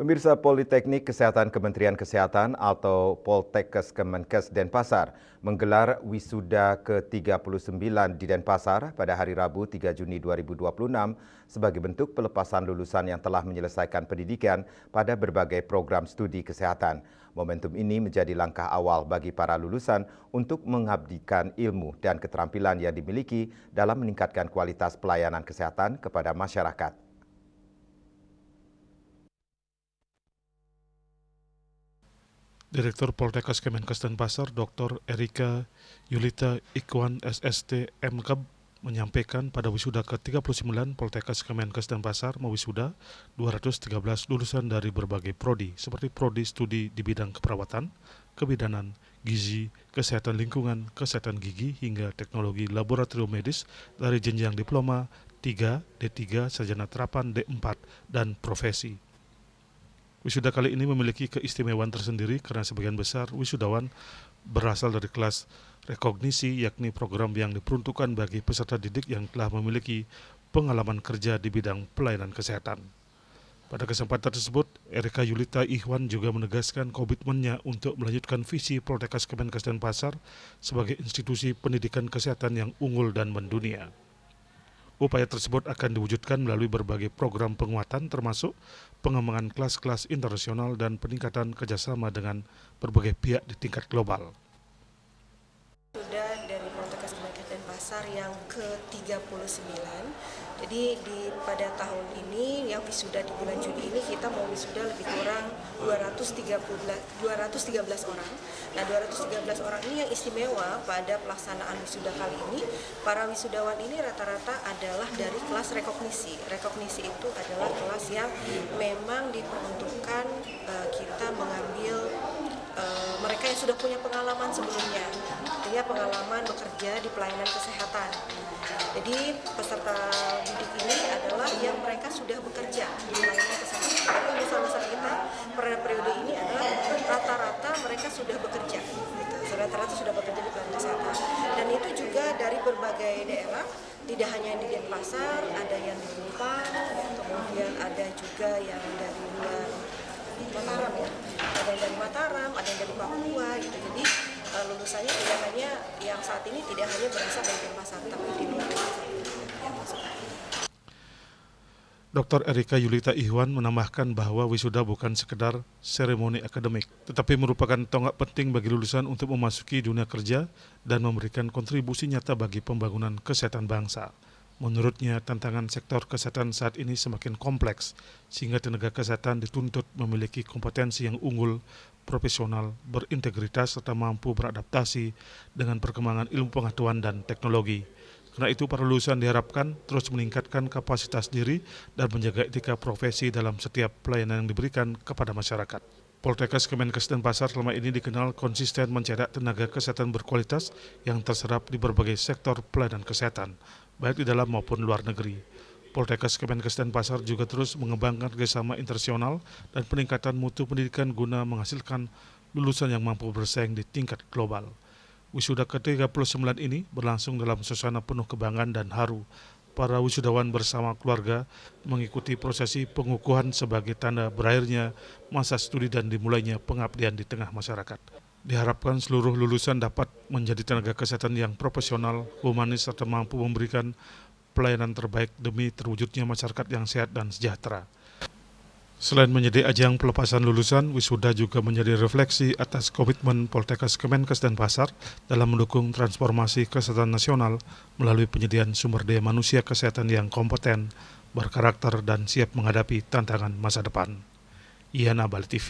Pemirsa, Politeknik Kesehatan Kementerian Kesehatan atau Poltekkes Kemenkes Denpasar menggelar wisuda ke-39 di Denpasar pada hari Rabu 3 Juni 2026 sebagai bentuk pelepasan lulusan yang telah menyelesaikan pendidikan pada berbagai program studi kesehatan. Momentum ini menjadi langkah awal bagi para lulusan untuk mengabdikan ilmu dan keterampilan yang dimiliki dalam meningkatkan kualitas pelayanan kesehatan kepada masyarakat. Direktur Poltekkes Kemenkes Denpasar, Dr. Erika Yulita Ikhwan SST MKeb menyampaikan pada wisuda ke-39 Poltekkes Kemenkes Denpasar mewisuda 213 lulusan dari berbagai prodi seperti prodi studi di bidang keperawatan, kebidanan, gizi, kesehatan lingkungan, kesehatan gigi hingga teknologi laboratorium medis dari jenjang diploma 3, D3, sarjana terapan D4 dan profesi. Wisuda kali ini memiliki keistimewaan tersendiri karena sebagian besar wisudawan berasal dari kelas rekognisi, yakni program yang diperuntukkan bagi peserta didik yang telah memiliki pengalaman kerja di bidang pelayanan kesehatan. Pada kesempatan tersebut, Erika Yulita Ikhwan juga menegaskan komitmennya untuk melanjutkan visi Poltekkes Kemenkes Denpasar sebagai institusi pendidikan kesehatan yang unggul dan mendunia. Upaya tersebut akan diwujudkan melalui berbagai program penguatan termasuk pengembangan kelas-kelas internasional dan peningkatan kerjasama dengan berbagai pihak di tingkat global. Sudah dari Poltekkes Kemenkes Denpasar yang ke-39. Jadi pada tahun ini yang wisuda di bulan Juni ini kita mau wisuda lebih kurang 213 orang. Nah, 213 orang ini yang istimewa pada pelaksanaan wisuda kali ini, para wisudawan ini rata-rata adalah dari kelas rekognisi. Rekognisi itu adalah kelas yang memang diperuntukkan kita mengambil mereka yang sudah punya pengalaman sebelumnya, artinya pengalaman bekerja di pelayanan kesehatan. Jadi peserta didik ini adalah yang mereka sudah bekerja di pelayanan kesehatan. Tapi lulusan kita pada periode ini adalah rata-rata mereka sudah bekerja, rata-rata sudah bekerja di pelayanan kesehatan. Dan itu juga dari berbagai daerah, tidak hanya di Denpasar, ada yang di Kupang, kemudian ada juga yang dari luar Mataram ya, ada yang dari Mataram, ada yang dari Papua gitu. Jadi lulusannya tidak hanya yang saat ini tidak hanya berasal dari Denpasar, tapi di luar Denpasar yang masuk. Dr. Erika Yulita Ikhwan menambahkan bahwa wisuda bukan sekedar seremoni akademik, tetapi merupakan tonggak penting bagi lulusan untuk memasuki dunia kerja dan memberikan kontribusi nyata bagi pembangunan kesehatan bangsa. Menurutnya, tantangan sektor kesehatan saat ini semakin kompleks, sehingga tenaga kesehatan dituntut memiliki kompetensi yang unggul, profesional, berintegritas, serta mampu beradaptasi dengan perkembangan ilmu pengetahuan dan teknologi. Karena itu, para lulusan diharapkan terus meningkatkan kapasitas diri dan menjaga etika profesi dalam setiap pelayanan yang diberikan kepada masyarakat. Poltekkes Kemenkes Denpasar selama ini dikenal konsisten mencetak tenaga kesehatan berkualitas yang terserap di berbagai sektor pelayanan kesehatan, baik di dalam maupun luar negeri. Poltekkes Kemenkes Denpasar juga terus mengembangkan kerjasama internasional dan peningkatan mutu pendidikan guna menghasilkan lulusan yang mampu bersaing di tingkat global. Wisuda ke-39 ini berlangsung dalam suasana penuh kebanggaan dan haru. Para wisudawan bersama keluarga mengikuti prosesi pengukuhan sebagai tanda berakhirnya masa studi dan dimulainya pengabdian di tengah masyarakat. Diharapkan seluruh lulusan dapat menjadi tenaga kesehatan yang profesional, humanis, serta mampu memberikan pelayanan terbaik demi terwujudnya masyarakat yang sehat dan sejahtera. Selain menjadi ajang pelepasan lulusan, wisuda juga menjadi refleksi atas komitmen Poltekkes Kemenkes Denpasar dalam mendukung transformasi kesehatan nasional melalui penyediaan sumber daya manusia kesehatan yang kompeten, berkarakter, dan siap menghadapi tantangan masa depan. Iyana Bali TV.